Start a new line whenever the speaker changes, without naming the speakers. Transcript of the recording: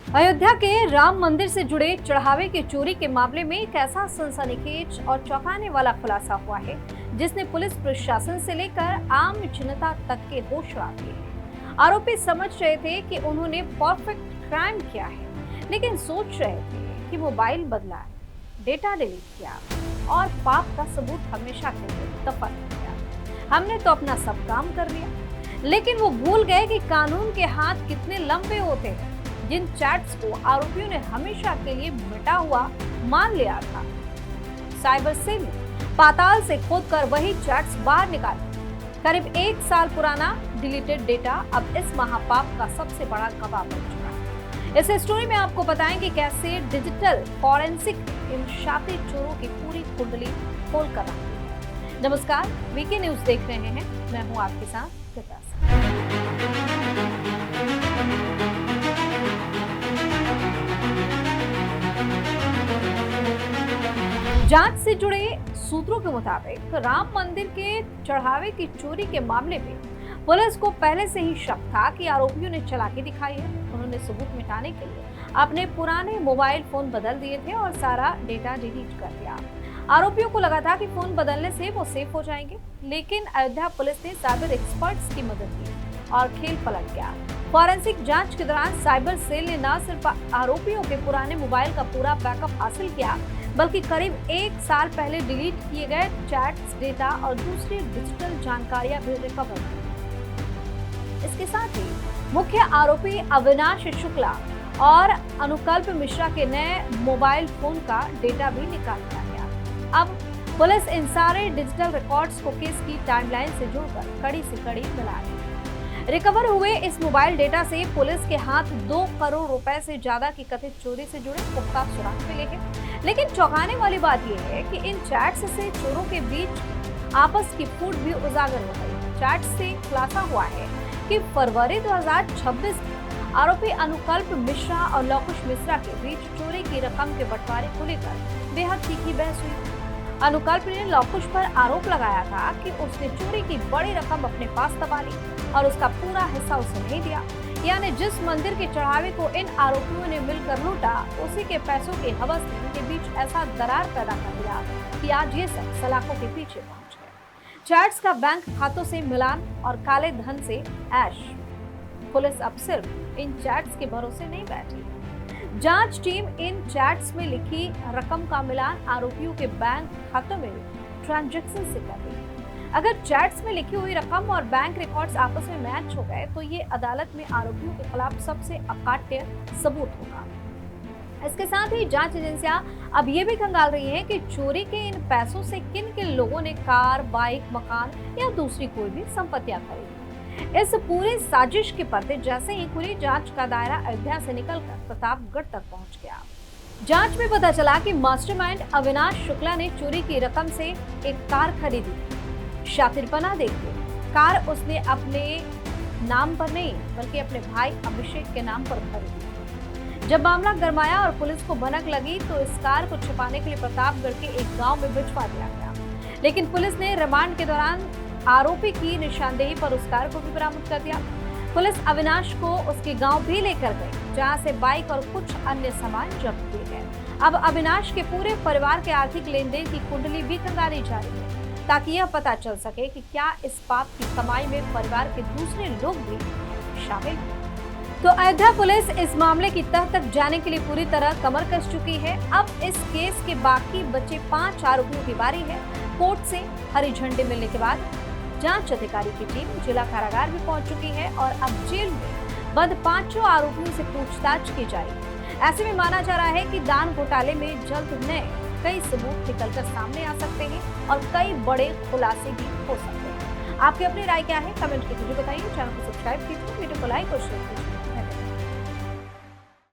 अयोध्या के राम मंदिर से जुड़े चढ़ावे की चोरी के मामले में एक ऐसा सनसनीखेज और चौंकाने वाला खुलासा हुआ है जिसने पुलिस प्रशासन से लेकर आम जनता तक के होश उड़ा दिए हैं। आरोपी समझ रहे थे कि उन्होंने परफेक्ट क्राइम किया है, लेकिन सोच रहे थे कि मोबाइल बदला, डेटा डिलीट किया और पाप का सबूत हमेशा के लिए दफन हो गया। हमने तो अपना सब काम कर लिया, लेकिन वो भूल गए कि कानून के हाथ कितने लंबे होते हैं। जिन चैट्स को आरोपियों ने हमेशा के लिए मिटा हुआ मान लिया था, साइबर सेल ने पाताल से खोदकर वही चैट्स बाहर निकाले। करीब 1 साल पुराना डिलीटेड डेटा अब इस महापाप का सबसे बड़ा गवाह बन चुका है। इस स्टोरी में आपको बताएंगे कैसे डिजिटल फॉरेंसिक इन शातिर चोरों की पूरी कुंडली खोल कर रखी है। नमस्कार, वीके न्यूज देख रहे हैं, मैं हूं आपके साथ कृपा। जांच से जुड़े सूत्रों के मुताबिक राम मंदिर के चढ़ावे की चोरी के मामले में पुलिस को पहले से ही शक था कि आरोपियों ने चालाकी दिखाई है। उन्होंने सबूत मिटाने के लिए अपने पुराने मोबाइल फोन बदल दिए थे और सारा डेटा डिलीट कर दिया। आरोपियों को लगा था कि फोन बदलने से वो सेफ हो जाएंगे, लेकिन अयोध्या पुलिस ने साइबर एक्सपर्ट्स की मदद ली और खेल पलट गया। फॉरेंसिक जांच के दौरान साइबर सेल ने न सिर्फ आरोपियों के पुराने मोबाइल का पूरा बैकअप हासिल किया, बल्कि करीब 1 साल पहले डिलीट किए गए चैट्स, डेटा और दूसरी डिजिटल जानकारियां भी रिकवर की। इसके साथ ही मुख्य आरोपी अविनाश शुक्ला और अनुकल्प मिश्रा के नए मोबाइल फोन का डेटा भी निकाल लिया गया। अब पुलिस इन सारे डिजिटल रिकॉर्ड्स को केस की टाइमलाइन से जोड़कर कड़ी से कड़ी मिला रही है। रिकवर हुए इस मोबाइल डेटा से पुलिस के हाथ 2 करोड़ रुपए से ज्यादा की कथित चोरी से जुड़े पुख्ता सुराग मिले हैं। लेकिन चौंकाने वाली बात यह है कि इन चैट्स से चोरों के बीच आपस की फूट भी उजागर हो गई। चैट से खुलासा हुआ है कि फरवरी 2026 में आरोपी अनुकल्प मिश्रा और लौकुश मिश्रा के बीच चोरी की रकम के बंटवारे को लेकर बेहद तीखी बहस हुई। अनुकल्प ने लौकुश पर आरोप लगाया था कि उसने चोरी की बड़ी रकम अपने पास दबा ली और उसका पूरा हिस्सा उसे नहीं दिया। यानी जिस मंदिर के चढ़ावे को इन आरोपियों ने मिलकर लूटा, उसी के पैसों के हवस ने इनके बीच ऐसा दरार पैदा कर दिया कि आज ये सब सलाखों के पीछे पहुंच गए। चैट्स का बैंक खातों से मिलान और काले धन से ऐश। पुलिस अब सिर्फ इन चैट्स के भरोसे नहीं बैठी। जांच टीम इन चैट्स में लिखी रकम का मिलान आरोपियों के बैंक खातों में ट्रांजैक्शन से कर रही है। अगर चैट्स में लिखी हुई रकम और बैंक रिकॉर्ड्स आपस में मैच हो गए तो ये अदालत में आरोपियों के खिलाफ सबसे अकाट्य सबूत होगा। इसके साथ ही जांच एजेंसियां अब ये भी खंगाल रही हैं कि चोरी के इन पैसों से किन किन लोगों ने कार, बाइक, मकान या दूसरी कोई भी संपत्तियां खरीदी। इस पूरी साजिश के पते जैसे ही खुली, जांच का दायरा अयोध्या से निकलकर प्रतापगढ़ तक पहुंच गया। जांच में पता चला कि मास्टरमाइंड अविनाश शुक्ला ने चोरी की रकम से एक कार खरीदी। शातिरपना देखिए, कार उसने अपने नाम पर नहीं बल्कि अपने भाई अभिषेक के नाम पर खरीदी। जब मामला गरमाया और पुलिस को भनक लगी तो इस कार को छिपाने के लिए प्रतापगढ़ के एक गांव में भिजवा दिया गया। लेकिन पुलिस ने रिमांड के दौरान आरोपी की निशानदेही पर उस कार को भी बरामद कर दिया। पुलिस अविनाश को उसके गांव भी लेकर गई, जहां से बाइक और कुछ अन्य सामान जब्त किए गए। अब अविनाश के पूरे परिवार के आर्थिक लेन देन की कुंडली भी खंगाली जा रही है, ताकि यह पता चल सके कि क्या इस पाप की कमाई में परिवार के दूसरे लोग भी शामिल हैं। तो अयोध्या पुलिस इस मामले की तह तक जाने के लिए पूरी तरह कमर कस चुकी है। अब इस केस के बाकी बचे 5 आरोपियों की बारी है। कोर्ट से हरी झंडी मिलने के बाद जांच अधिकारी की टीम जिला कारागार भी पहुंच चुकी है और अब जेल में बंद 5 आरोपियों से पूछताछ की जाएगी। ऐसे में माना जा रहा है कि दान घोटाले में जल्द नए कई सबूत निकलकर सामने आ सकते हैं और कई बड़े खुलासे भी हो सकते हैं। आपकी अपनी राय क्या है? कमेंट करके मुझे बताइए। चैनल को सब्सक्राइब कीजिए, वीडियो को लाइक और शेयर कीजिए।